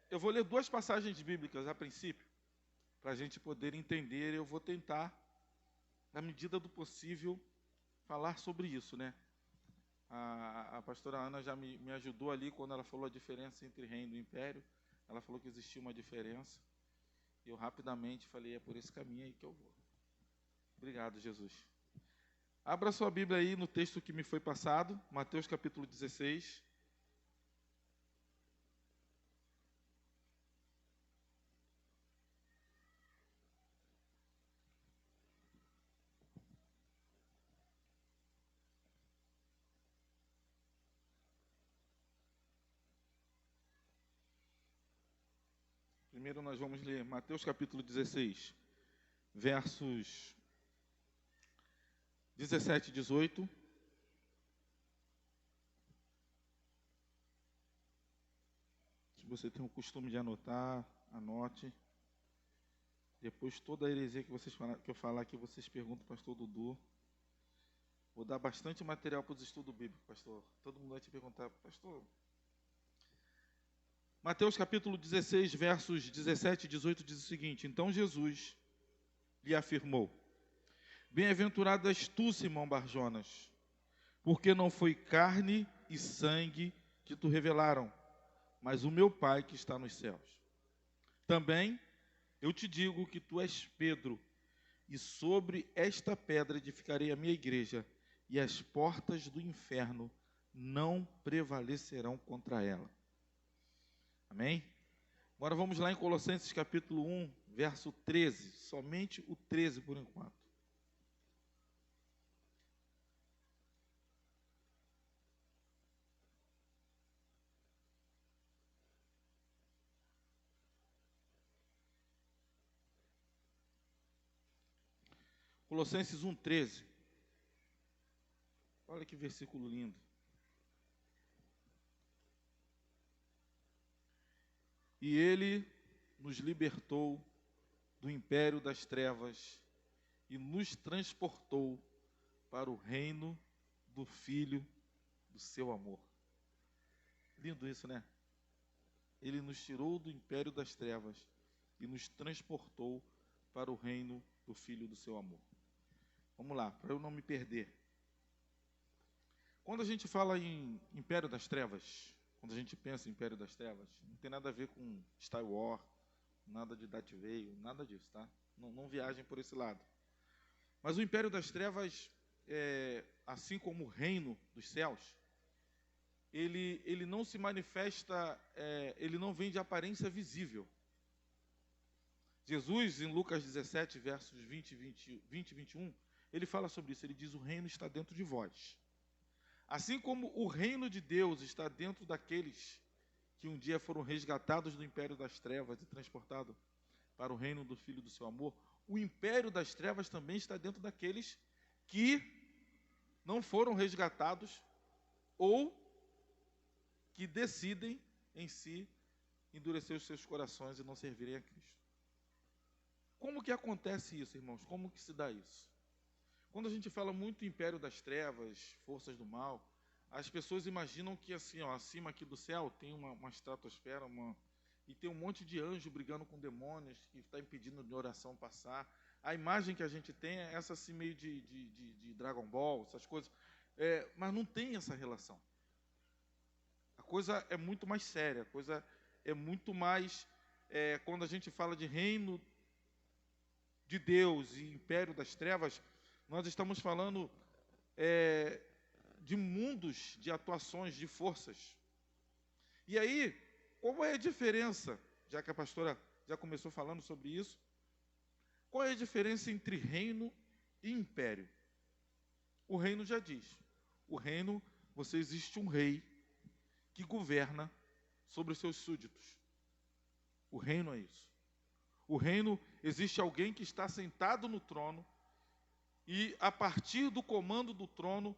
Eu vou ler duas passagens bíblicas a princípio, para a gente poder entender. Eu vou tentar, na medida do possível, falar sobre isso, né? A pastora Ana já me ajudou ali quando ela falou a diferença entre reino e império. Ela falou que existia uma diferença. E eu rapidamente falei, é por esse caminho aí que eu vou. Obrigado, Jesus. Abra sua Bíblia aí no texto que me foi passado, Mateus capítulo 16. Primeiro nós vamos ler Mateus capítulo 16, versos 17 e 18. Se você tem o costume de anotar, anote. Depois toda a heresia que eu falar aqui, vocês perguntam ao pastor Dudu. Vou dar bastante material para os estudos bíblicos, pastor. Todo mundo vai te perguntar, pastor. Mateus capítulo 16, versos 17 e 18 diz o seguinte: Então Jesus lhe afirmou: Bem-aventurado és tu, Simão Barjonas, porque não foi carne e sangue que te revelaram, mas o meu Pai que está nos céus. Também eu te digo que tu és Pedro, e sobre esta pedra edificarei a minha igreja, e as portas do inferno não prevalecerão contra ela. Amém? Agora vamos lá em Colossenses capítulo 1, verso 13, somente o 13 por enquanto. Colossenses 1, 13. Olha que versículo lindo. E ele nos libertou do império das trevas e nos transportou para o reino do Filho do seu amor. Lindo isso, né? Ele nos tirou do império das trevas e nos transportou para o reino do Filho do seu amor. Vamos lá, para eu não me perder. Quando a gente fala em império das trevas, quando a gente pensa em império das trevas, não tem nada a ver com Star Wars, nada de Darth Vader, nada disso, tá? Não viajem por esse lado. Mas o império das trevas, assim como o reino dos céus, ele não se manifesta, ele não vem de aparência visível. Jesus, em Lucas 17, versos 20 e 21, ele fala sobre isso. Ele diz: o reino está dentro de vós. Assim como o reino de Deus está dentro daqueles que um dia foram resgatados do império das trevas e transportados para o reino do Filho do seu amor, o império das trevas também está dentro daqueles que não foram resgatados ou que decidem em si endurecer os seus corações e não servirem a Cristo. Como que acontece isso, irmãos? Como que se dá isso? Quando a gente fala muito império das trevas, forças do mal, as pessoas imaginam que assim, ó, acima aqui do céu tem uma estratosfera, e tem um monte de anjo brigando com demônios que está impedindo de oração passar. A imagem que a gente tem é essa assim meio de Dragon Ball, essas coisas. Mas não tem essa relação. A coisa é muito mais séria, a coisa é muito mais... quando a gente fala de reino de Deus e império das trevas, nós estamos falando de mundos, de atuações, de forças. E aí, qual é a diferença, já que a pastora já começou falando sobre isso, qual é a diferença entre reino e império? O reino já diz. O reino, existe um rei que governa sobre os seus súditos. O reino é isso. O reino, existe alguém que está sentado no trono e, a partir do comando do trono,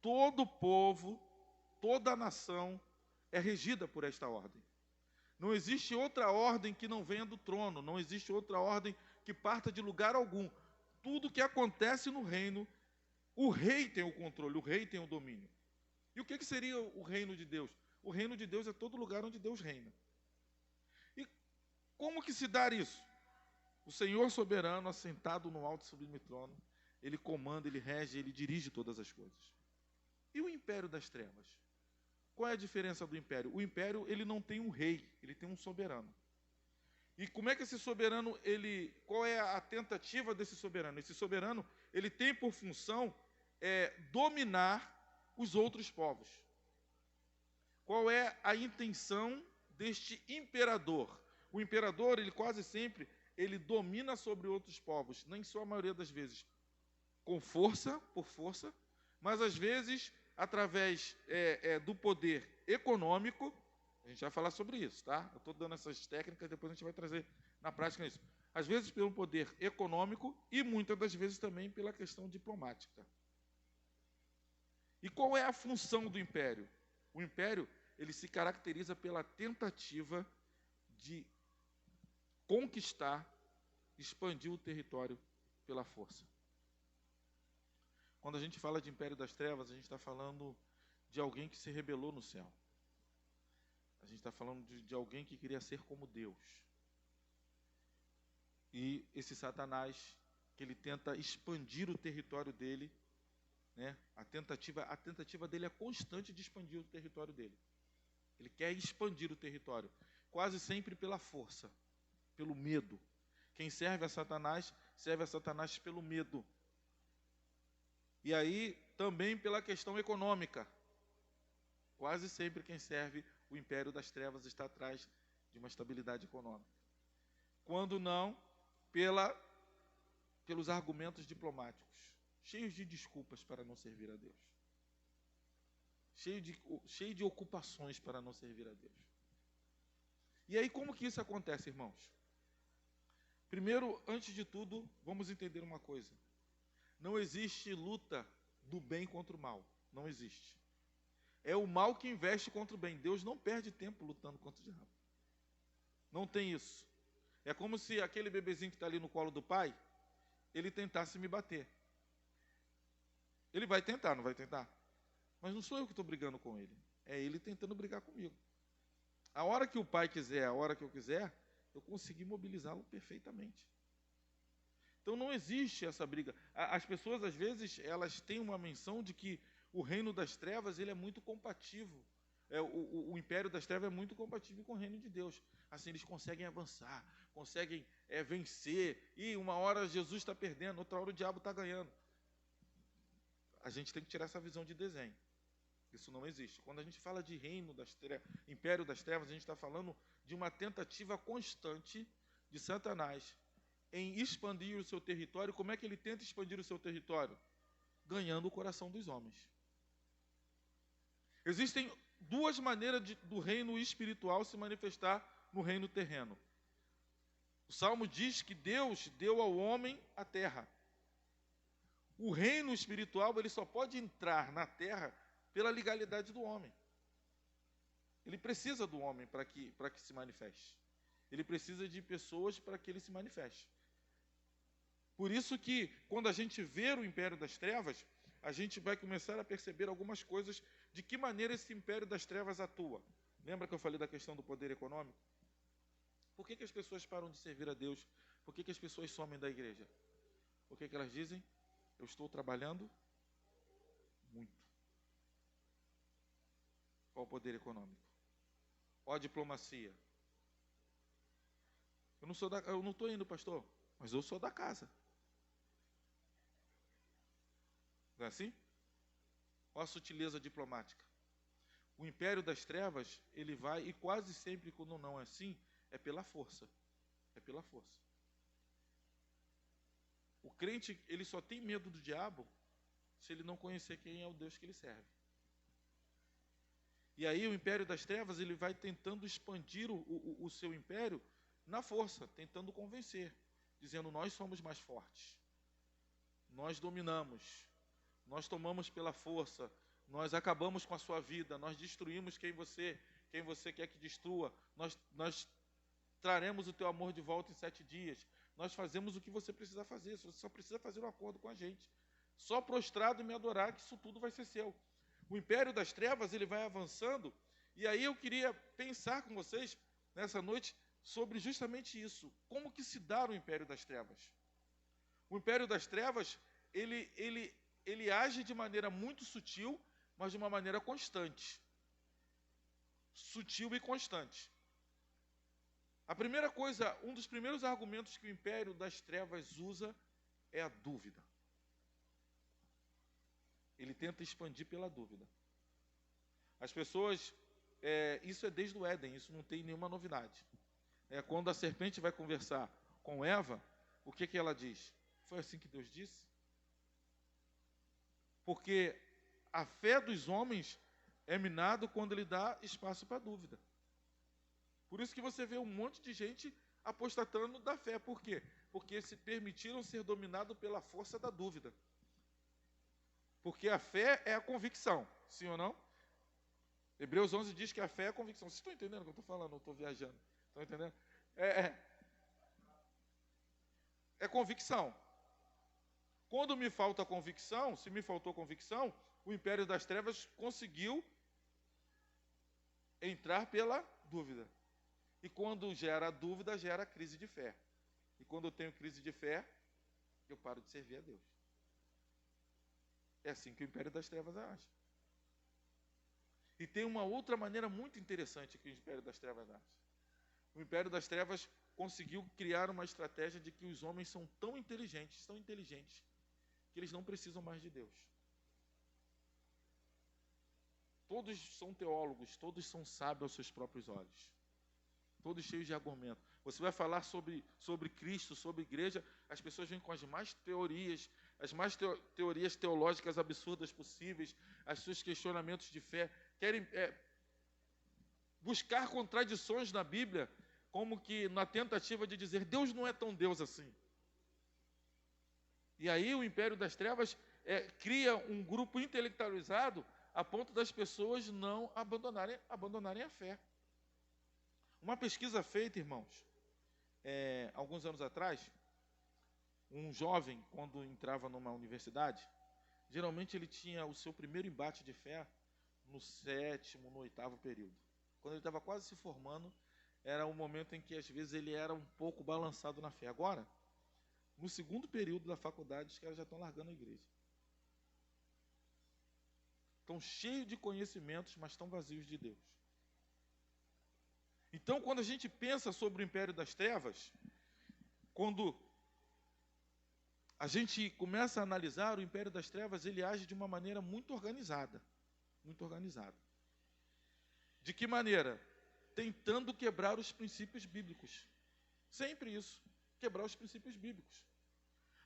todo o povo, toda a nação é regida por esta ordem. Não existe outra ordem que não venha do trono, não existe outra ordem que parta de lugar algum. Tudo que acontece no reino, o rei tem o controle, o rei tem o domínio. E o que seria o reino de Deus? O reino de Deus é todo lugar onde Deus reina. E como que se dá isso? O Senhor soberano, assentado no alto e sublime trono, Ele comanda, Ele rege, Ele dirige todas as coisas. E o império das trevas? Qual é a diferença do império? O império, ele não tem um rei, ele tem um soberano. E como é que esse soberano, qual é a tentativa desse soberano? Esse soberano, ele tem por função dominar os outros povos. Qual é a intenção deste imperador? O imperador, ele quase sempre, ele domina sobre outros povos, na sua maioria das vezes, com força, por força, mas às vezes através do poder econômico. A gente vai falar sobre isso, tá? Eu estou dando essas técnicas, depois a gente vai trazer na prática isso. Às vezes pelo poder econômico e muitas das vezes também pela questão diplomática. E qual é a função do império? O império, ele se caracteriza pela tentativa de conquistar, expandir o território pela força. Quando a gente fala de império das trevas, a gente está falando de alguém que se rebelou no céu. A gente está falando de alguém que queria ser como Deus. E esse Satanás, que ele tenta expandir o território dele, né? A tentativa dele é constante de expandir o território dele. Ele quer expandir o território, quase sempre pela força, pelo medo. Quem serve a Satanás pelo medo. E aí, também pela questão econômica. Quase sempre quem serve o império das trevas está atrás de uma estabilidade econômica. Quando não, pelos argumentos diplomáticos, cheios de desculpas para não servir a Deus. Cheio de ocupações para não servir a Deus. E aí, como que isso acontece, irmãos? Primeiro, antes de tudo, vamos entender uma coisa. Não existe luta do bem contra o mal. Não existe. É o mal que investe contra o bem. Deus não perde tempo lutando contra o diabo. Não tem isso. É como se aquele bebezinho que está ali no colo do pai, ele tentasse me bater. Ele vai tentar, não vai tentar? Mas não sou eu que estou brigando com ele. É ele tentando brigar comigo. A hora que o pai quiser, a hora que eu quiser, eu consegui mobilizá-lo perfeitamente. Então não existe essa briga. As pessoas, às vezes, elas têm uma menção de que o reino das trevas, ele é muito compatível. O império das trevas é muito compatível com o reino de Deus. Assim, eles conseguem avançar, conseguem vencer. E uma hora Jesus está perdendo, outra hora o diabo está ganhando. A gente tem que tirar essa visão de desenho. Isso não existe. Quando a gente fala de reino das trevas, império das trevas, a gente está falando de uma tentativa constante de Satanás em expandir o seu território. Como é que ele tenta expandir o seu território? Ganhando o coração dos homens. Existem duas maneiras do reino espiritual se manifestar no reino terreno. O Salmo diz que Deus deu ao homem a terra. O reino espiritual, ele só pode entrar na terra pela legalidade do homem. Ele precisa do homem para que se manifeste. Ele precisa de pessoas para que ele se manifeste. Por isso que, quando a gente vê o império das trevas, a gente vai começar a perceber algumas coisas de que maneira esse império das trevas atua. Lembra que eu falei da questão do poder econômico? Por que as pessoas param de servir a Deus? Por que as pessoas somem da igreja? O que elas dizem? Eu estou trabalhando muito. Qual o poder econômico? Qual a diplomacia? Eu não estou indo, pastor, mas eu sou da casa. Não é assim? Qual a sutileza diplomática? O império das trevas, ele vai, e quase sempre quando não é assim, é pela força. É pela força. O crente, ele só tem medo do diabo se ele não conhecer quem é o Deus que ele serve. E aí o império das trevas, ele vai tentando expandir o seu império na força, tentando convencer, dizendo: nós somos mais fortes, nós dominamos, nós tomamos pela força, nós acabamos com a sua vida, nós destruímos quem você quer que destrua, nós traremos o teu amor de volta em 7 dias, nós fazemos o que você precisa fazer, você só precisa fazer um acordo com a gente, só prostrado e me adorar que isso tudo vai ser seu. O império das trevas, ele vai avançando E aí eu queria pensar com vocês, nessa noite, sobre justamente isso. Como que se dá o império das trevas? O império das trevas, ele age de maneira muito sutil, mas de uma maneira constante. Sutil e constante. A primeira coisa, um dos primeiros argumentos que o império das trevas usa é a dúvida. Ele tenta expandir pela dúvida. As pessoas, isso é desde o Éden, isso não tem nenhuma novidade. Quando a serpente vai conversar com Eva, o que ela diz? Foi assim que Deus disse? Porque a fé dos homens é minada quando ele dá espaço para a dúvida. Por isso que você vê um monte de gente apostatando da fé. Por quê? Porque se permitiram ser dominados pela força da dúvida. Porque a fé é a convicção, sim ou não? Hebreus 11 diz que a fé é a convicção. Vocês estão entendendo o que eu estou falando? Eu estou viajando. Estão entendendo? É convicção. Quando me falta convicção, se me faltou convicção, o império das trevas conseguiu entrar pela dúvida. E quando gera dúvida, gera crise de fé. E quando eu tenho crise de fé, eu paro de servir a Deus. É assim que o império das trevas age. E tem uma outra maneira muito interessante que o império das trevas age. O império das trevas conseguiu criar uma estratégia de que os homens são tão inteligentes, que eles não precisam mais de Deus. Todos são teólogos, todos são sábios aos seus próprios olhos. Todos cheios de argumento. Você vai falar sobre Cristo, sobre igreja, as pessoas vêm com as mais teorias, teorias teológicas absurdas possíveis, os seus questionamentos de fé, querem buscar contradições na Bíblia, como que na tentativa de dizer, Deus não é tão Deus assim. E aí o império das trevas cria um grupo intelectualizado a ponto das pessoas não abandonarem a fé. Uma pesquisa feita, irmãos, alguns anos atrás, um jovem, quando entrava numa universidade, geralmente ele tinha o seu primeiro embate de fé no 7º, no 8º período. Quando ele estava quase se formando, era um momento em que às vezes ele era um pouco balançado na fé. Agora, no 2º período da faculdade, os caras já estão largando a igreja. Estão cheios de conhecimentos, mas estão vazios de Deus. Então, quando a gente pensa sobre o império das trevas, quando a gente começa a analisar, o império das trevas, ele age de uma maneira muito organizada. Muito organizada. De que maneira? Tentando quebrar os princípios bíblicos. Sempre isso, quebrar os princípios bíblicos.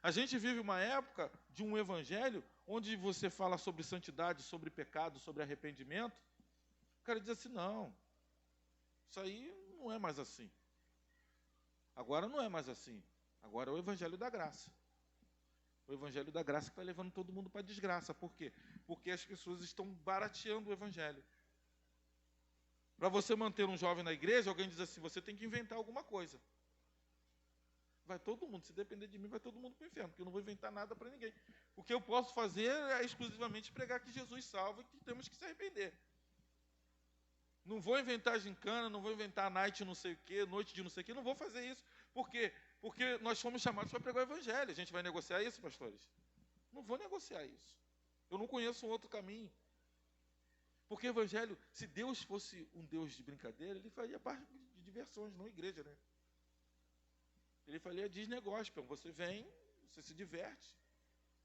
A gente vive uma época de um evangelho onde você fala sobre santidade, sobre pecado, sobre arrependimento. O cara diz assim, não, isso aí não é mais assim. Agora não é mais assim. Agora é o evangelho da graça. O evangelho da graça que está levando todo mundo para a desgraça. Por quê? Porque as pessoas estão barateando o evangelho. Para você manter um jovem na igreja, alguém diz assim, você tem que inventar alguma coisa. Vai todo mundo, se depender de mim, vai todo mundo para o inferno, porque eu não vou inventar nada para ninguém. O que eu posso fazer é exclusivamente pregar que Jesus salva e que temos que se arrepender. Não vou inventar gincana, não vou inventar night não sei o quê, noite de não sei o quê, não vou fazer isso. Por quê? Porque nós fomos chamados para pregar o evangelho. A gente vai negociar isso, pastores? Não vou negociar isso. Eu não conheço um outro caminho. Porque o evangelho, se Deus fosse um Deus de brincadeira, ele faria parte de diversões, não igreja, né? Ele faria Disney Gospel. Você vem, você se diverte,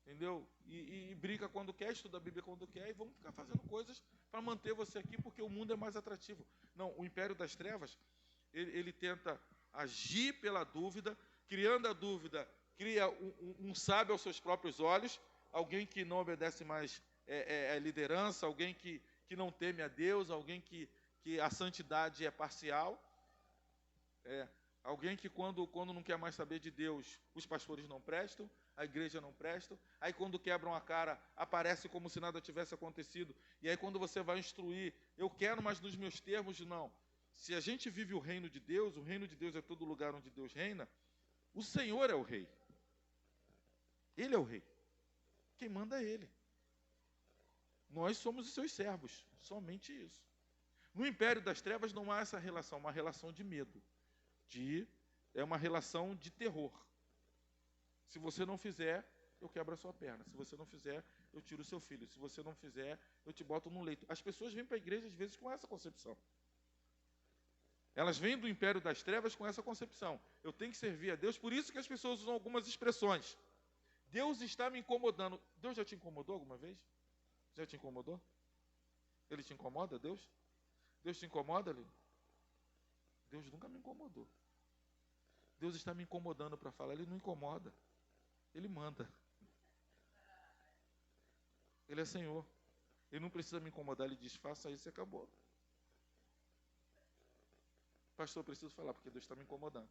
entendeu? E brinca quando quer, estuda a Bíblia quando quer, e vamos ficar fazendo coisas para manter você aqui, porque o mundo é mais atrativo. Não, o império das trevas, ele tenta agir pela dúvida, criando a dúvida, cria um sábio aos seus próprios olhos, alguém que não obedece mais liderança, alguém que não teme a Deus, alguém que a santidade é parcial, alguém que quando não quer mais saber de Deus, os pastores não prestam, a igreja não presta, aí quando quebram a cara, aparece como se nada tivesse acontecido, e aí quando você vai instruir, eu quero, mas nos meus termos, não. Se a gente vive o reino de Deus é todo lugar onde Deus reina, o Senhor é o rei. Ele é o rei. Quem manda é Ele. Nós somos os seus servos, somente isso. No império das trevas não há essa relação, uma relação de medo. É uma relação de terror. Se você não fizer, eu quebro a sua perna. Se você não fizer, eu tiro o seu filho. Se você não fizer, eu te boto no leito. As pessoas vêm para a igreja, às vezes, com essa concepção. Elas vêm do império das trevas com essa concepção. Eu tenho que servir a Deus. Por isso que as pessoas usam algumas expressões. Deus está me incomodando. Deus já te incomodou alguma vez? Já te incomodou? Ele te incomoda, Deus? Deus te incomoda, Lili? Deus nunca me incomodou. Deus está me incomodando para falar. Ele não incomoda. Ele manda. Ele é Senhor. Ele não precisa me incomodar. Ele diz, faça isso e acabou. Pastor, eu preciso falar, porque Deus está me incomodando.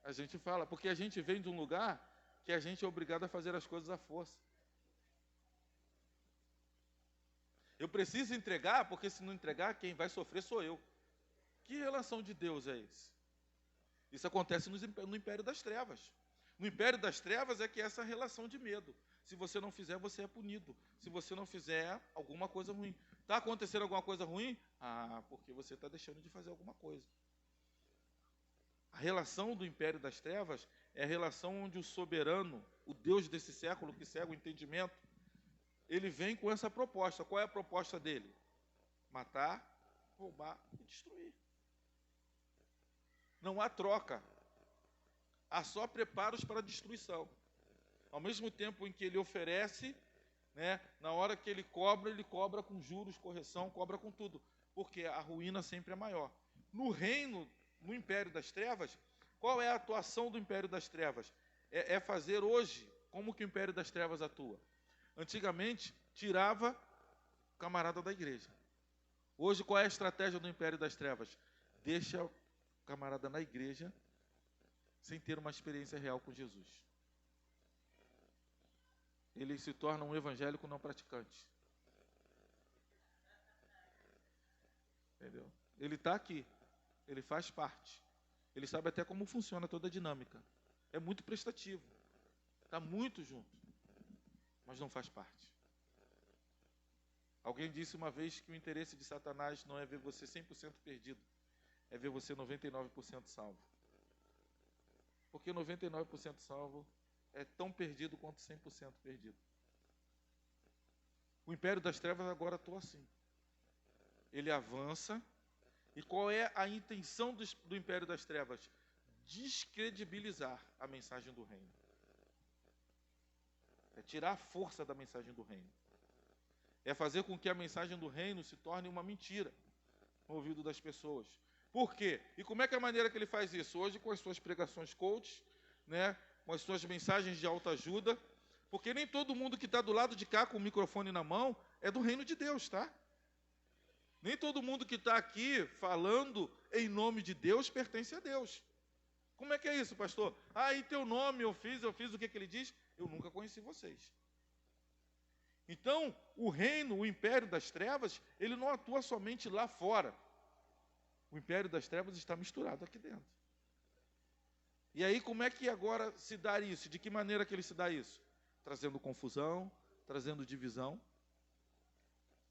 A gente fala, porque a gente vem de um lugar que a gente é obrigado a fazer as coisas à força. Eu preciso entregar, porque se não entregar, quem vai sofrer sou eu. Que relação de Deus é esse? Isso acontece no império das trevas. No império das trevas é que é essa relação de medo. Se você não fizer, você é punido. Se você não fizer, alguma coisa ruim. Está acontecendo alguma coisa ruim? Ah, porque você está deixando de fazer alguma coisa. A relação do império das trevas é a relação onde o soberano, o Deus desse século, que cega o entendimento, ele vem com essa proposta. Qual é a proposta dele? Matar, roubar e destruir. Não há troca. Há só preparos para a destruição. Ao mesmo tempo em que ele oferece, né, na hora que ele cobra com juros, correção, cobra com tudo. Porque a ruína sempre é maior. No reino, no império das trevas, qual é a atuação do império das trevas? É fazer hoje, como que o império das trevas atua? Antigamente, tirava o camarada da igreja. Hoje, qual é a estratégia do império das trevas? Deixa o camarada na igreja sem ter uma experiência real com Jesus. Ele se torna um evangélico não praticante. Entendeu? Ele está aqui. Ele faz parte. Ele sabe até como funciona toda a dinâmica. É muito prestativo. Está muito junto. Mas não faz parte. Alguém disse uma vez que o interesse de Satanás não é ver você 100% perdido. É ver você 99% salvo. Porque 99% salvo é tão perdido quanto 100% perdido. O império das trevas agora atua assim. Ele avança. E qual é a intenção do império das trevas? Descredibilizar a mensagem do reino. É tirar a força da mensagem do reino. É fazer com que a mensagem do reino se torne uma mentira no ouvido das pessoas. Por quê? E como é que é a maneira que ele faz isso? Hoje com as suas pregações coach, né, com as suas mensagens de autoajuda, porque nem todo mundo que está do lado de cá com o microfone na mão é do reino de Deus, tá? Nem todo mundo que está aqui falando em nome de Deus pertence a Deus. Como é que é isso, pastor? Ah, em teu nome eu fiz o que ele diz? Eu nunca conheci vocês. Então, o reino, o império das trevas, ele não atua somente lá fora. O império das trevas está misturado aqui dentro. E aí, como é que agora se dá isso? De que maneira que ele se dá isso? Trazendo confusão, trazendo divisão,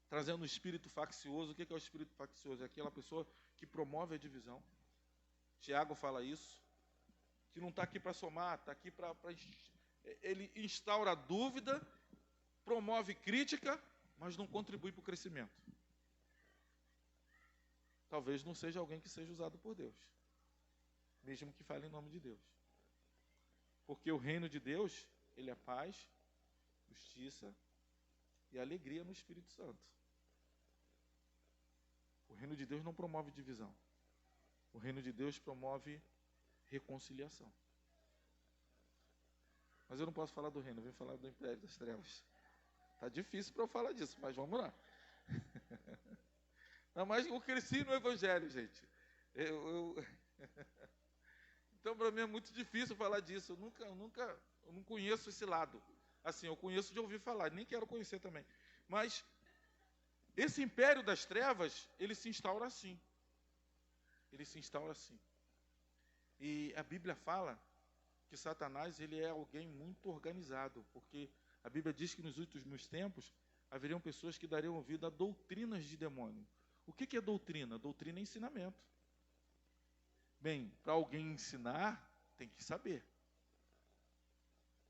trazendo um espírito faccioso. O que é o espírito faccioso? É aquela pessoa que promove a divisão. Tiago fala isso. Que não está aqui para somar, está aqui para... Ele instaura dúvida, promove crítica, mas não contribui para o crescimento. Talvez não seja alguém que seja usado por Deus, mesmo que fale em nome de Deus. Porque o reino de Deus, ele é paz, justiça e alegria no Espírito Santo. O reino de Deus não promove divisão. O reino de Deus promove reconciliação. Mas eu não posso falar do reino, eu venho falar do império das trevas. Está difícil para eu falar disso, mas vamos lá. Não, mas eu cresci no Evangelho, gente. Então, para mim é muito difícil falar disso. Eu não conheço esse lado. Assim, eu conheço de ouvir falar, nem quero conhecer também. Mas esse império das trevas, ele se instaura assim. Ele se instaura assim. E a Bíblia fala que Satanás, ele é alguém muito organizado, porque A Bíblia diz que nos últimos tempos haveriam pessoas que dariam ouvido a doutrinas de demônio. O que é doutrina? Doutrina é ensinamento. Bem, para alguém ensinar, tem que saber.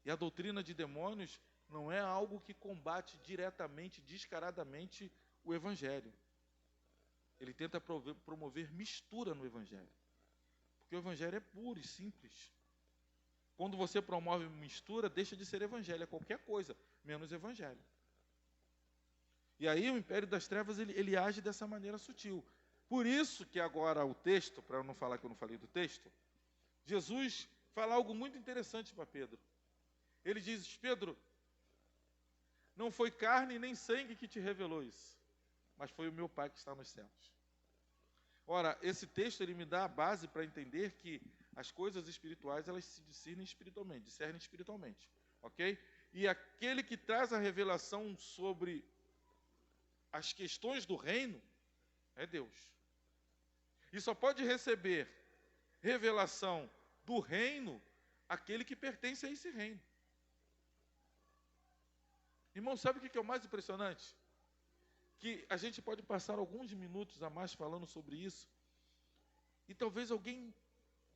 E a doutrina de demônios não é algo que combate diretamente, descaradamente o Evangelho. Ele tenta promover mistura no Evangelho. Porque o Evangelho é puro e simples. Quando você promove mistura, deixa de ser Evangelho, é qualquer coisa, menos Evangelho. E aí o império das trevas, ele age dessa maneira sutil. Por isso que agora o texto, para eu não falar que eu não falei do texto, Jesus fala algo muito interessante para Pedro. Ele diz: Pedro, não foi carne nem sangue que te revelou isso, mas foi o meu Pai que está nos céus. Ora, esse texto ele me dá a base para entender que as coisas espirituais, elas se discernem espiritualmente, ok? E aquele que traz a revelação sobre as questões do reino é Deus. E só pode receber revelação do reino aquele que pertence a esse reino. Irmão, sabe o que é o mais impressionante? Que a gente pode passar alguns minutos a mais falando sobre isso, e talvez alguém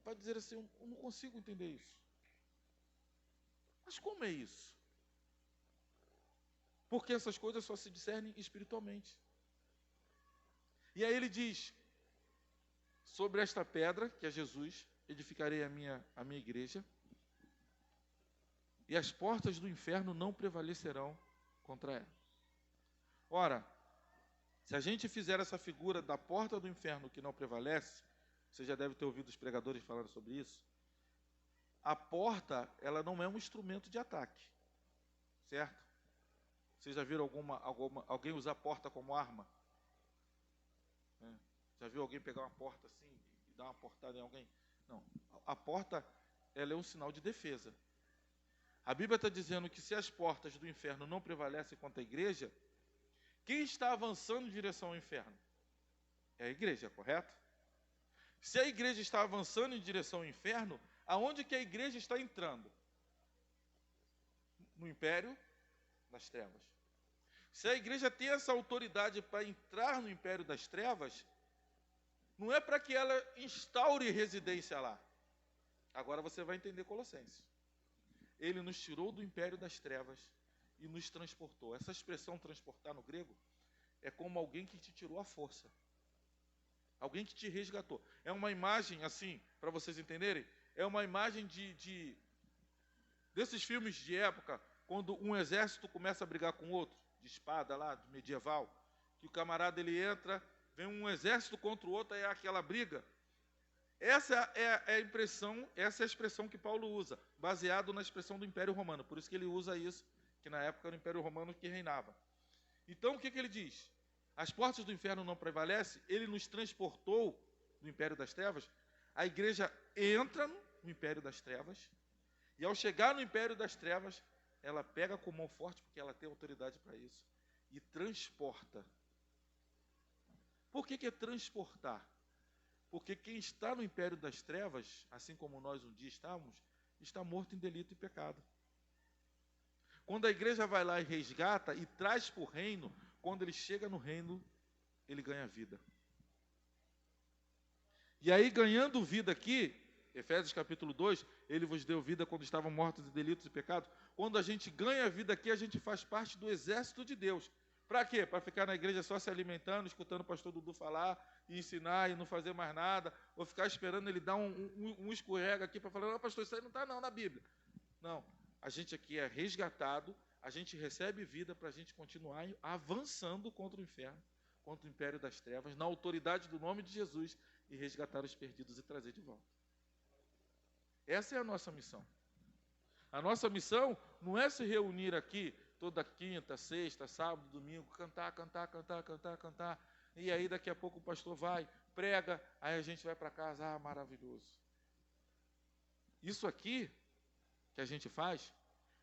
vai dizer assim: eu não consigo entender isso. Mas como é isso? Porque essas coisas só se discernem espiritualmente. E aí ele diz: sobre esta pedra, que é Jesus, edificarei a minha igreja, e as portas do inferno não prevalecerão contra ela. Ora, se a gente fizer essa figura da porta do inferno que não prevalece, você já deve ter ouvido os pregadores falando sobre isso, a porta, ela não é um instrumento de ataque, certo? Vocês já viram alguém usar a porta como arma? Já viu alguém pegar uma porta assim e dar uma portada em alguém? Não. A porta, ela é um sinal de defesa. A Bíblia está dizendo que se as portas do inferno não prevalecem contra a igreja, quem está avançando em direção ao inferno? É a igreja, correto? Se a igreja está avançando em direção ao inferno, aonde que a igreja está entrando? No império das trevas. Se a igreja tem essa autoridade para entrar no império das trevas, não é para que ela instaure residência lá. Agora você vai entender Colossenses. Ele nos tirou do império das trevas e nos transportou. Essa expressão transportar no grego é como alguém que te tirou à força. Alguém que te resgatou. É uma imagem, assim, para vocês entenderem, é uma imagem desses filmes de época, quando um exército começa a brigar com outro, de espada lá, de medieval, que o camarada ele entra, vem um exército contra o outro, aí é aquela briga. Essa é a impressão, essa é a expressão que Paulo usa, baseado na expressão do Império Romano. Por isso que ele usa isso, que na época era o Império Romano que reinava. Então, o que ele diz? As portas do inferno não prevalecem, ele nos transportou do Império das Trevas, a igreja entra no Império das Trevas, e ao chegar no Império das Trevas, ela pega com mão forte, porque ela tem autoridade para isso, e transporta. Por que é transportar? Porque quem está no império das trevas, assim como nós um dia estávamos, está morto em delito e pecado. Quando a igreja vai lá e resgata e traz para o reino, quando ele chega no reino, ele ganha vida. E aí, ganhando vida aqui, Efésios capítulo 2, ele vos deu vida quando estavam mortos em delitos e pecados. Quando a gente ganha vida aqui, a gente faz parte do exército de Deus. Para quê? Para ficar na igreja só se alimentando, escutando o pastor Dudu falar e ensinar e não fazer mais nada, ou ficar esperando ele dar um escorrega aqui para falar: não, pastor, isso aí não está não na Bíblia. Não, a gente aqui é resgatado, a gente recebe vida para a gente continuar avançando contra o inferno, contra o império das trevas, na autoridade do nome de Jesus, e resgatar os perdidos e trazer de volta. Essa é a nossa missão. A nossa missão não é se reunir aqui toda quinta, sexta, sábado, domingo, cantar. E aí daqui a pouco o pastor vai, prega, aí a gente vai para casa, maravilhoso. Isso aqui que a gente faz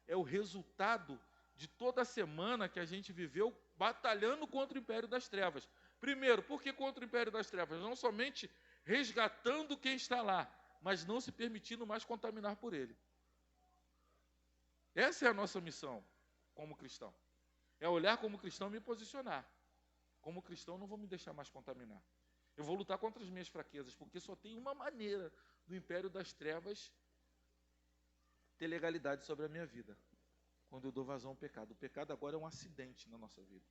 é o resultado de toda a semana que a gente viveu batalhando contra o império das trevas. Primeiro, por que contra o império das trevas? Não somente resgatando quem está lá, mas não se permitindo mais contaminar por ele. Essa é a nossa missão. como cristão. É olhar como cristão e me posicionar. Como cristão, não vou me deixar mais contaminar. Eu vou lutar contra as minhas fraquezas, porque só tem uma maneira do império das trevas ter legalidade sobre a minha vida. Quando eu dou vazão ao pecado. O pecado agora é um acidente na nossa vida.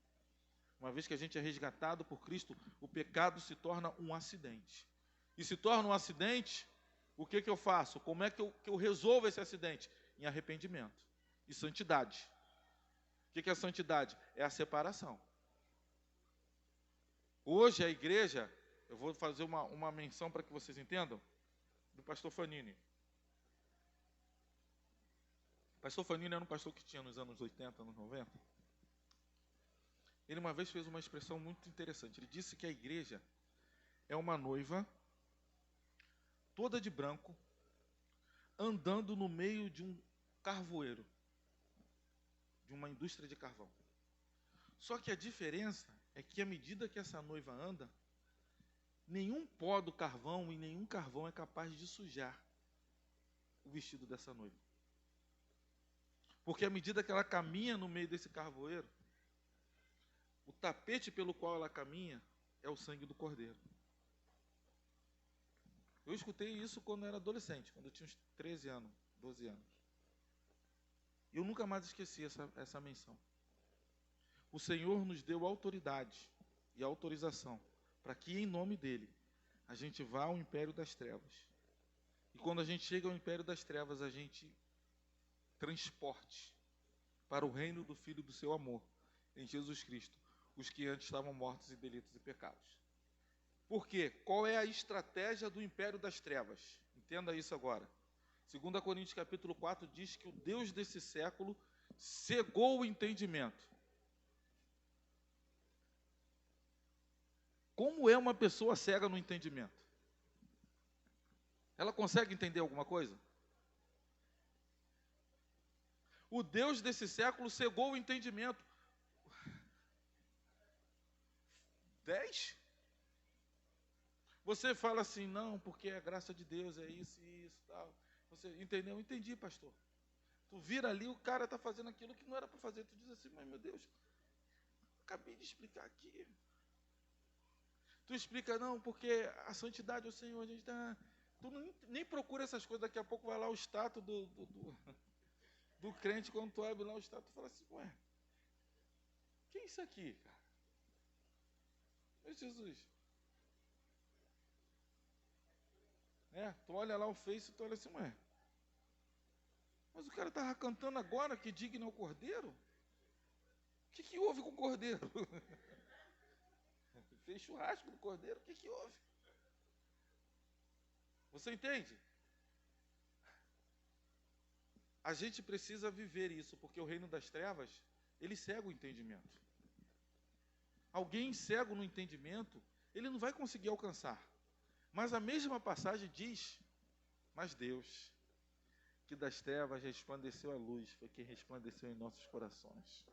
Uma vez que a gente é resgatado por Cristo, o pecado se torna um acidente. E se torna um acidente, o que eu faço? Como é que eu resolvo esse acidente? Em arrependimento e santidade. O que é a santidade? É a separação. Hoje a igreja, eu vou fazer uma menção para que vocês entendam, do pastor Fanini. O pastor Fanini era um pastor que tinha nos anos 80, anos 90. Ele uma vez fez uma expressão muito interessante. Ele disse que a igreja é uma noiva toda de branco, andando no meio de um carvoeiro, de uma indústria de carvão. Só que a diferença é que à medida que essa noiva anda, nenhum pó do carvão e nenhum carvão é capaz de sujar o vestido dessa noiva. Porque à medida que ela caminha no meio desse carvoeiro, o tapete pelo qual ela caminha é o sangue do cordeiro. Eu escutei isso quando eu era adolescente, quando eu tinha uns 13 anos, 12 anos. E eu nunca mais esqueci essa menção. O Senhor nos deu autoridade e autorização para que, em nome dEle, a gente vá ao império das trevas. E quando a gente chega ao império das trevas, a gente transporte para o reino do Filho do seu amor, em Jesus Cristo, os que antes estavam mortos em delitos e pecados. Por quê? Qual é a estratégia do império das trevas? Entenda isso agora. 2 Coríntios capítulo 4 diz que o Deus desse século cegou o entendimento. Como é uma pessoa cega no entendimento? Ela consegue entender alguma coisa? O Deus desse século cegou o entendimento. 10? Você fala assim, não, porque a graça de Deus é isso e isso, tal. Você entendeu? Entendi, pastor. Tu vira ali, o cara está fazendo aquilo que não era para fazer. Tu diz assim, mas meu Deus, acabei de explicar aqui. Tu explica, não, porque a santidade é o Senhor, a gente está... Tu nem procura essas coisas, daqui a pouco vai lá o status do crente, quando tu abre lá o status, tu fala assim, ué, que é isso aqui, cara? Meu Jesus. Tu olha lá o Face e tu olha assim, ué, mas o cara estava cantando agora que digno é o cordeiro? O que houve com o cordeiro? Fez churrasco do cordeiro, o que houve? Você entende? A gente precisa viver isso, porque o reino das trevas, ele cega o entendimento. Alguém cego no entendimento, ele não vai conseguir alcançar. Mas a mesma passagem diz, mas Deus, que das trevas resplandeceu a luz, foi quem resplandeceu em nossos corações.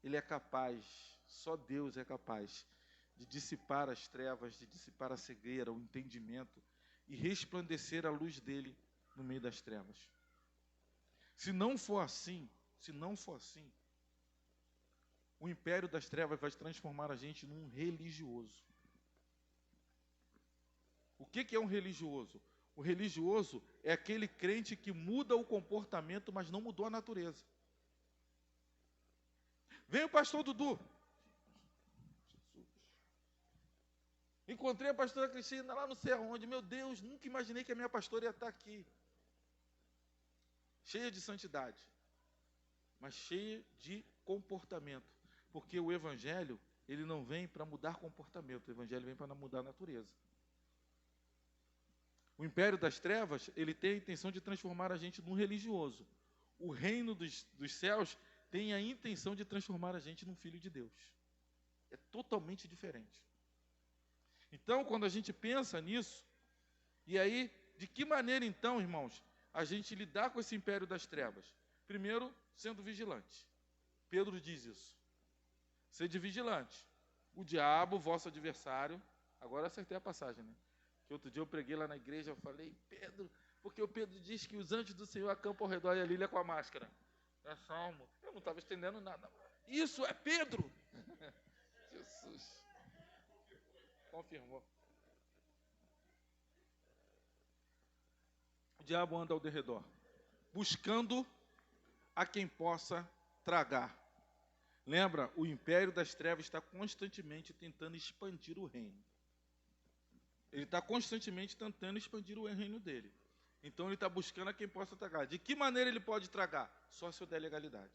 Ele é capaz, só Deus é capaz, de dissipar as trevas, de dissipar a cegueira, o entendimento, e resplandecer a luz dele no meio das trevas. Se não for assim, o império das trevas vai transformar a gente num religioso. O que é um religioso? O religioso é aquele crente que muda o comportamento, mas não mudou a natureza. Vem o pastor Dudu. Jesus. Encontrei a pastora Cristina lá não sei aonde. Meu Deus, nunca imaginei que a minha pastora ia estar aqui. Cheia de santidade, mas cheia de comportamento. Porque o evangelho, ele não vem para mudar comportamento, o evangelho vem para mudar a natureza. O império das trevas, ele tem a intenção de transformar a gente num religioso. O reino dos céus tem a intenção de transformar a gente num filho de Deus. É totalmente diferente. Então, quando a gente pensa nisso, e aí, de que maneira então, irmãos, a gente lidar com esse império das trevas? Primeiro, sendo vigilante. Pedro diz isso. Sede vigilante. O diabo, vosso adversário, agora acertei a passagem, né? Que outro dia eu preguei lá na igreja, eu falei, Pedro, porque o Pedro diz que os anjos do Senhor acampam ao redor e a Lília com a máscara. É Salmo. Eu não estava estendendo nada. Isso é Pedro. Jesus. Confirmou. O diabo anda ao derredor, buscando a quem possa tragar. Lembra, o império das trevas está constantemente tentando expandir o reino. Ele está constantemente tentando expandir o reino dele. Então ele está buscando a quem possa tragar. De que maneira ele pode tragar? Só se eu der legalidade.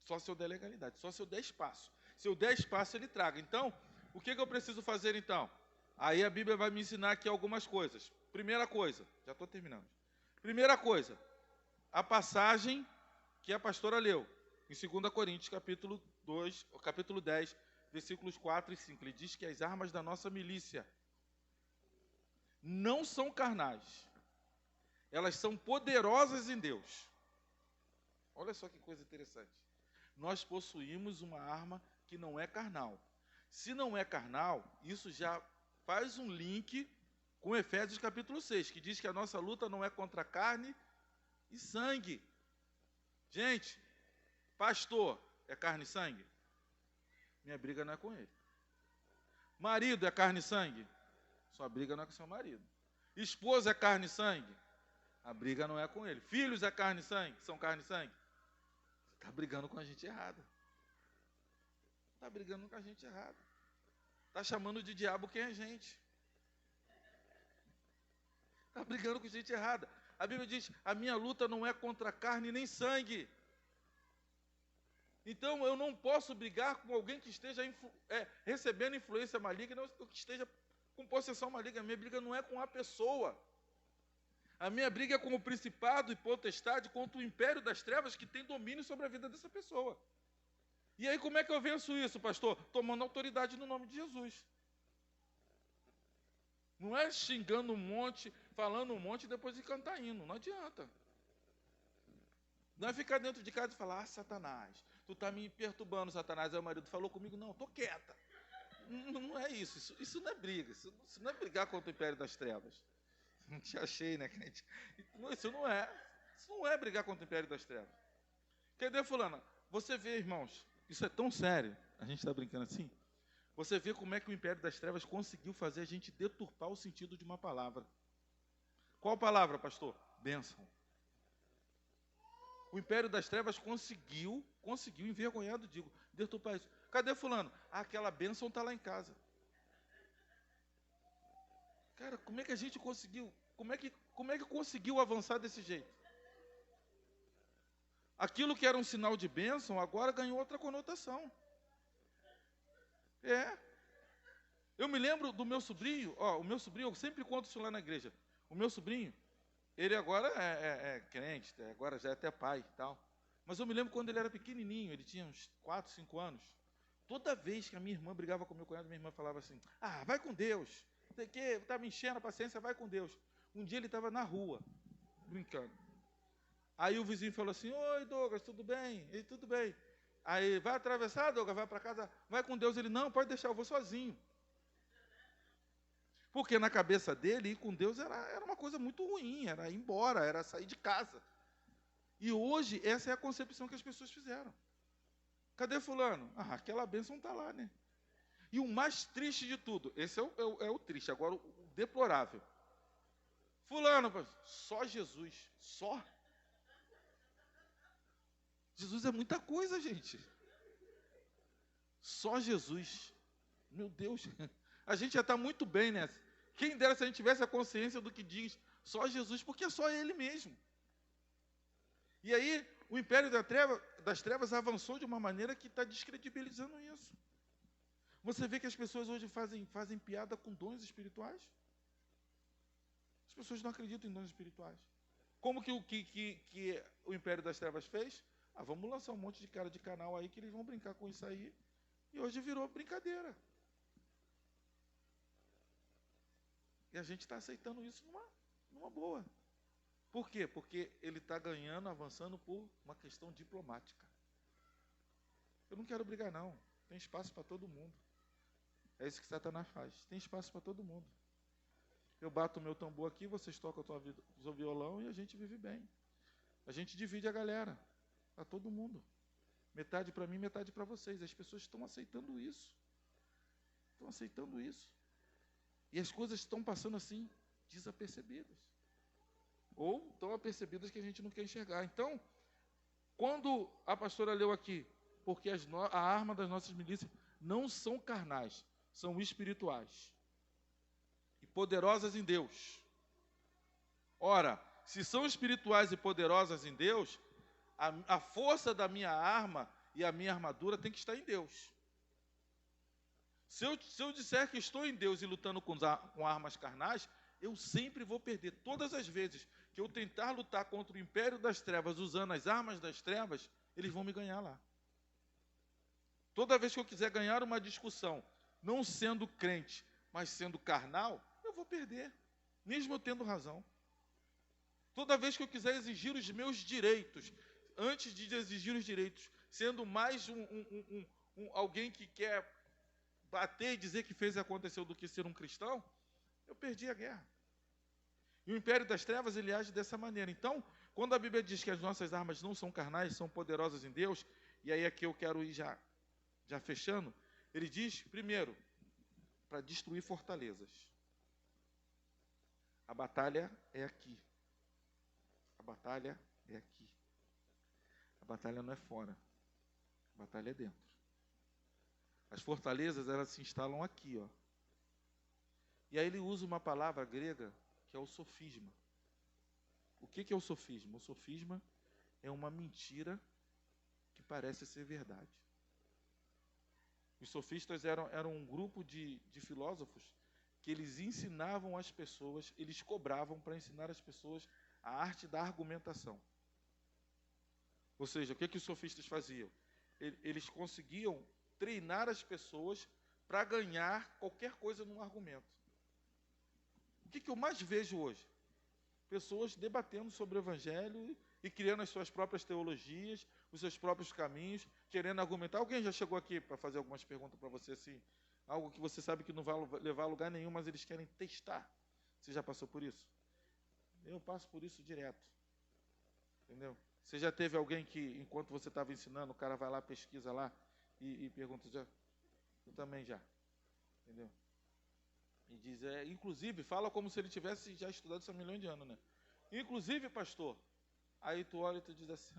Só se eu der legalidade, só se eu der espaço. Se eu der espaço, ele traga. Então, o que eu preciso fazer então? Aí a Bíblia vai me ensinar aqui algumas coisas. Primeira coisa, já estou terminando. Primeira coisa, a passagem que a pastora leu, em 2 Coríntios, capítulo 10, versículos 4 e 5. Ele diz que as armas da nossa milícia não são carnais. Elas são poderosas em Deus. Olha só que coisa interessante. Nós possuímos uma arma que não é carnal. Se não é carnal, isso já faz um link com Efésios capítulo 6, que diz que a nossa luta não é contra carne e sangue. Gente, pastor é carne e sangue? Minha briga não é com ele. Marido é carne e sangue? Sua briga não é com seu marido. Esposa é carne e sangue? A briga não é com ele. Filhos é carne e sangue? São carne e sangue? Você está brigando com a gente errada. Está brigando com a gente errada. Está chamando de diabo quem é gente. Está brigando com gente errada. A Bíblia diz, a minha luta não é contra carne nem sangue. Então eu não posso brigar com alguém que esteja recebendo influência maligna ou que esteja com possessão maligna. A minha briga não é com a pessoa. A minha briga é com o principado e potestade contra o império das trevas que tem domínio sobre a vida dessa pessoa. E aí como é que eu venço isso, pastor? Tomando autoridade no nome de Jesus. Não é xingando um monte, falando um monte e depois de cantar hino. Não adianta. Não é ficar dentro de casa e falar, Satanás, tu está me perturbando, Satanás. Aí o marido falou comigo, não, estou quieta. Não é isso. Isso não é briga. Isso não é brigar contra o império das trevas. Não te achei, né, crente? Isso não é brigar contra o império das trevas. Cadê fulana? Você vê, irmãos, isso é tão sério. A gente está brincando assim. Você vê como é que o império das trevas conseguiu fazer a gente deturpar o sentido de uma palavra. Qual palavra, pastor? Bênção. O império das trevas conseguiu envergonhado, digo, deturpar isso. Cadê fulano? Aquela bênção está lá em casa. Cara, como é que a gente conseguiu? Como é que conseguiu avançar desse jeito? Aquilo que era um sinal de bênção, agora ganhou outra conotação. Eu me lembro do meu sobrinho, o meu sobrinho, eu sempre conto isso lá na igreja. O meu sobrinho, ele agora é crente, agora já é até pai e tal. Mas eu me lembro quando ele era pequenininho, ele tinha uns 4, 5 anos. Toda vez que a minha irmã brigava com meu cunhado, minha irmã falava assim, vai com Deus. Você que está me enchendo a paciência, vai com Deus. Um dia ele estava na rua, brincando. Aí o vizinho falou assim, oi Douglas, tudo bem? Ele, tudo bem. Aí, vai atravessar, Douglas, vai para casa, vai com Deus. Ele, não, pode deixar, eu vou sozinho. Porque na cabeça dele, ir com Deus era uma coisa muito ruim, era ir embora, era sair de casa. E hoje, essa é a concepção que as pessoas fizeram. Cadê fulano? Aquela bênção está lá, né? E o mais triste de tudo, esse é o triste, agora o deplorável. Fulano, só Jesus, só. Jesus é muita coisa, gente. Só Jesus. Meu Deus, a gente já está muito bem nessa. Quem dera se a gente tivesse a consciência do que diz só Jesus, porque é só Ele mesmo. E aí, o império das trevas avançou de uma maneira que está descredibilizando isso. Você vê que as pessoas hoje fazem piada com dons espirituais? As pessoas não acreditam em dons espirituais. Como que o império das trevas fez? Vamos lançar um monte de cara de canal aí que eles vão brincar com isso aí. E hoje virou brincadeira. E a gente está aceitando isso numa boa. Por quê? Porque ele está ganhando, avançando por uma questão diplomática. Eu não quero brigar, não. Tem espaço para todo mundo. É isso que Satanás faz. Tem espaço para todo mundo. Eu bato o meu tambor aqui, vocês tocam o seu violão e a gente vive bem. A gente divide a galera, para todo mundo. Metade para mim, metade para vocês. As pessoas estão aceitando isso. Estão aceitando isso. E as coisas estão passando assim, desapercebidas. Ou tão apercebidas que a gente não quer enxergar. Então, quando a pastora leu aqui, porque a arma das nossas milícias não são carnais, são espirituais. E poderosas em Deus. Ora, se são espirituais e poderosas em Deus, a força da minha arma e a minha armadura tem que estar em Deus. Se eu disser que estou em Deus e lutando com armas carnais, eu sempre vou perder. Todas as vezes que eu tentar lutar contra o império das trevas usando as armas das trevas, eles vão me ganhar lá. Toda vez que eu quiser ganhar uma discussão, não sendo crente, mas sendo carnal, eu vou perder, mesmo eu tendo razão. Toda vez que eu quiser exigir os meus direitos, antes de exigir os direitos, sendo mais alguém que quer bater e dizer que fez e aconteceu do que ser um cristão, eu perdi a guerra. E o império das trevas, ele age dessa maneira. Então, quando a Bíblia diz que as nossas armas não são carnais, são poderosas em Deus, e aí aqui eu quero ir já fechando, ele diz, primeiro, para destruir fortalezas. A batalha é aqui. A batalha é aqui. A batalha não é fora. A batalha é dentro. As fortalezas, elas se instalam aqui, ó. E aí ele usa uma palavra grega, que é o sofisma. O que é o sofisma? O sofisma é uma mentira que parece ser verdade. Os sofistas eram um grupo de filósofos que eles ensinavam as pessoas, eles cobravam para ensinar as pessoas a arte da argumentação. Ou seja, o que os sofistas faziam? Eles conseguiam treinar as pessoas para ganhar qualquer coisa num argumento. O que eu mais vejo hoje? Pessoas debatendo sobre o Evangelho e criando as suas próprias teologias, os seus próprios caminhos, querendo argumentar. Alguém já chegou aqui para fazer algumas perguntas para você assim? Algo que você sabe que não vai levar a lugar nenhum, mas eles querem testar. Você já passou por isso? Eu passo por isso direto. Entendeu? Você já teve alguém que, enquanto você estava ensinando, o cara vai lá, pesquisa lá e pergunta, já? Eu também já. Entendeu? E diz, inclusive, fala como se ele tivesse já estudado isso há milhões de anos, né? Inclusive, pastor, aí tu olha e tu diz assim,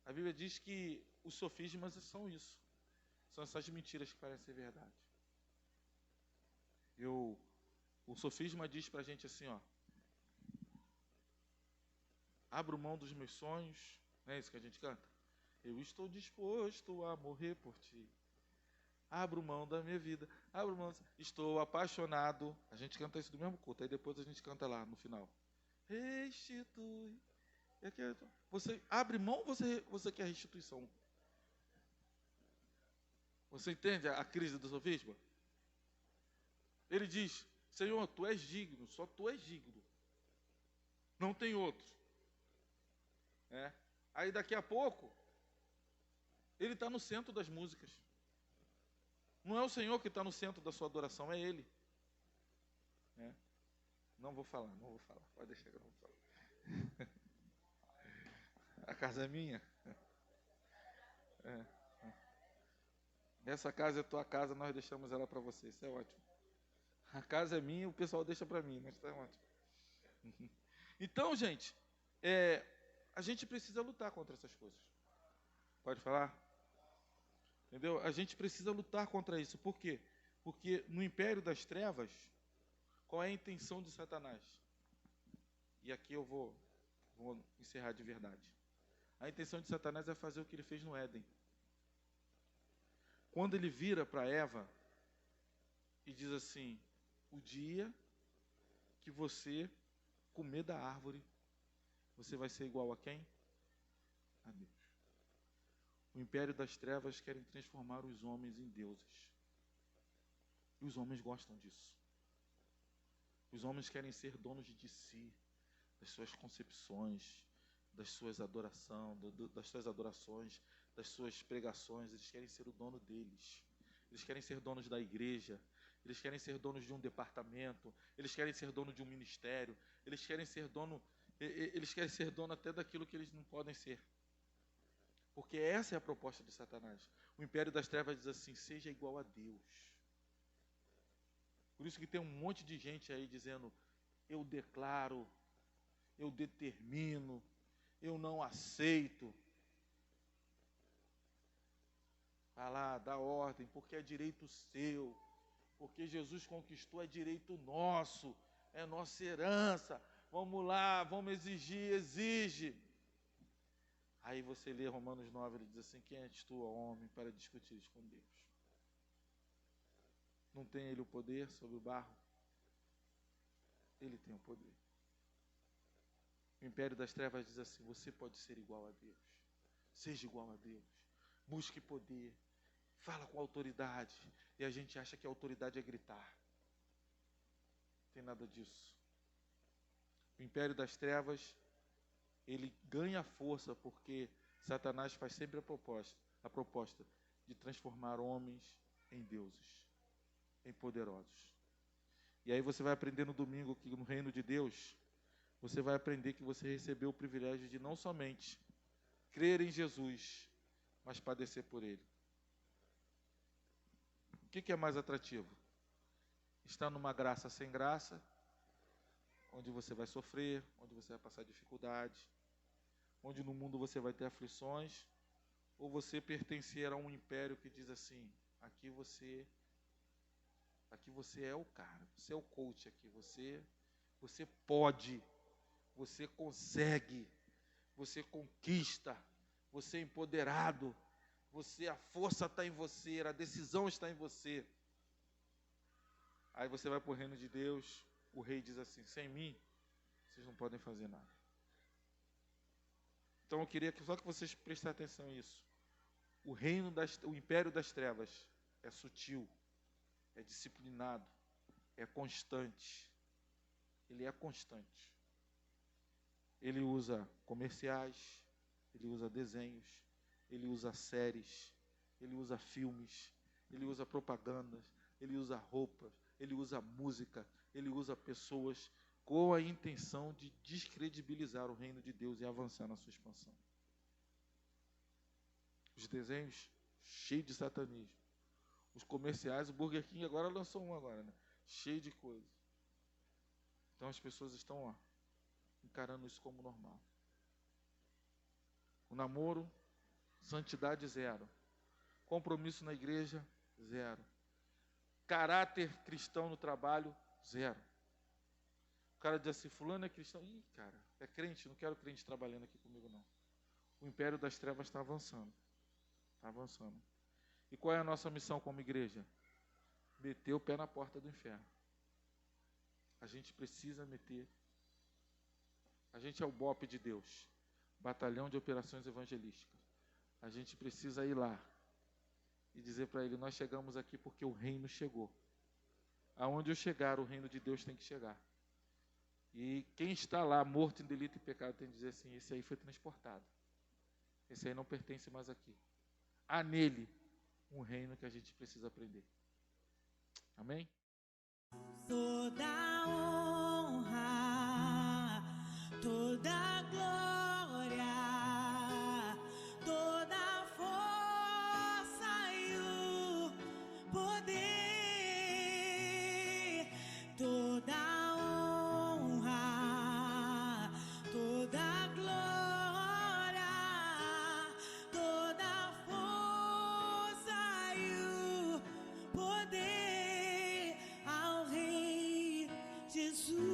a Bíblia diz que os sofismas são isso. São essas mentiras que parecem ser verdade. O sofisma diz pra gente assim, ó, abro mão dos meus sonhos, não é isso que a gente canta? Eu estou disposto a morrer por ti. Abro mão da minha vida. Abro mão. Estou apaixonado. A gente canta isso do mesmo culto. Aí depois a gente canta lá no final. Restitui. Você abre mão ou você quer restituição? Você entende a crise do sofisma? Ele diz, Senhor, tu és digno, só tu és digno. Não tem outro. Aí daqui a pouco, ele está no centro das músicas. Não é o Senhor que está no centro da sua adoração, é Ele. Não vou falar. Pode deixar que eu não vou falar. A casa é minha. Essa casa é tua casa, nós deixamos ela para você. Isso é ótimo. A casa é minha, o pessoal deixa para mim, mas está ótimo. Então, gente, a gente precisa lutar contra essas coisas. Pode falar? Entendeu? A gente precisa lutar contra isso. Por quê? Porque no império das trevas, qual é a intenção de Satanás? E aqui eu vou encerrar de verdade. A intenção de Satanás é fazer o que ele fez no Éden. Quando ele vira para Eva e diz assim, o dia que você comer da árvore, você vai ser igual a quem? A Deus. O império das trevas querem transformar os homens em deuses. E os homens gostam disso. Os homens querem ser donos de si, das suas concepções, das suas adorações, das suas pregações. Eles querem ser o dono deles. Eles querem ser donos da igreja. Eles querem ser donos de um departamento. Eles querem ser dono de um ministério. Eles querem ser dono Eles querem ser dono até daquilo que eles não podem ser. Porque essa é a proposta de Satanás. O império das trevas diz assim: seja igual a Deus. Por isso que tem um monte de gente aí dizendo: eu declaro, eu determino, eu não aceito. Vai lá, dá ordem, porque é direito seu. Porque Jesus conquistou, é direito nosso. É nossa herança. Vamos lá, vamos exigir, exige. Aí você lê Romanos 9, ele diz assim: quem és tu, homem, para discutir isso com Deus? Não tem ele o poder sobre o barro? Ele tem o poder. O império das trevas diz assim: você pode ser igual a Deus. Seja igual a Deus. Busque poder. Fala com autoridade. E a gente acha que a autoridade é gritar. Não tem nada disso. O império das trevas, ele ganha força porque Satanás faz sempre a proposta de transformar homens em deuses, em poderosos. E aí você vai aprender no domingo que no reino de Deus, você vai aprender que você recebeu o privilégio de não somente crer em Jesus, mas padecer por Ele. O que é mais atrativo? Estar numa graça sem graça, onde você vai sofrer, onde você vai passar dificuldade, onde no mundo você vai ter aflições, ou você pertencer a um império que diz assim: aqui você é o cara, você é o coach aqui, você pode, você consegue, você conquista, você é empoderado, a força está em você, a decisão está em você. Aí você vai para o reino de Deus, o rei diz assim: sem mim, vocês não podem fazer nada. Então eu queria só que vocês prestassem atenção nisso. O império das trevas é sutil, é disciplinado, é constante. Ele é constante. Ele usa comerciais, ele usa desenhos, ele usa séries, ele usa filmes, ele usa propagandas, ele usa roupas, ele usa música, ele usa pessoas com a intenção de descredibilizar o reino de Deus e avançar na sua expansão. Os desenhos cheios de satanismo. Os comerciais, o Burger King agora lançou um agora, né? Cheio de coisa. Então as pessoas estão encarando isso como normal. O namoro, santidade zero. Compromisso na igreja, zero. Caráter cristão no trabalho, zero. O cara diz assim: fulano é cristão. Ih, cara, é crente? Não quero crente trabalhando aqui comigo, não. O império das trevas está avançando. Está avançando. E qual é a nossa missão como igreja? Meter o pé na porta do inferno. A gente precisa meter. A gente é o BOP de Deus. Batalhão de Operações Evangelísticas. A gente precisa ir lá e dizer para ele: nós chegamos aqui porque o reino chegou. Aonde eu chegar, o reino de Deus tem que chegar. E quem está lá morto em delito e pecado tem que dizer assim: esse aí foi transportado. Esse aí não pertence mais aqui. Há nele um reino que a gente precisa aprender. Amém? Toda honra, toda glória, toda força e o poder, toda honra, toda glória, toda força e o poder ao Rei Jesus.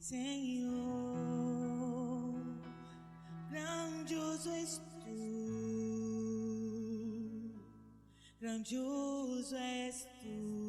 Senhor, grandioso és tu, grandioso és tu.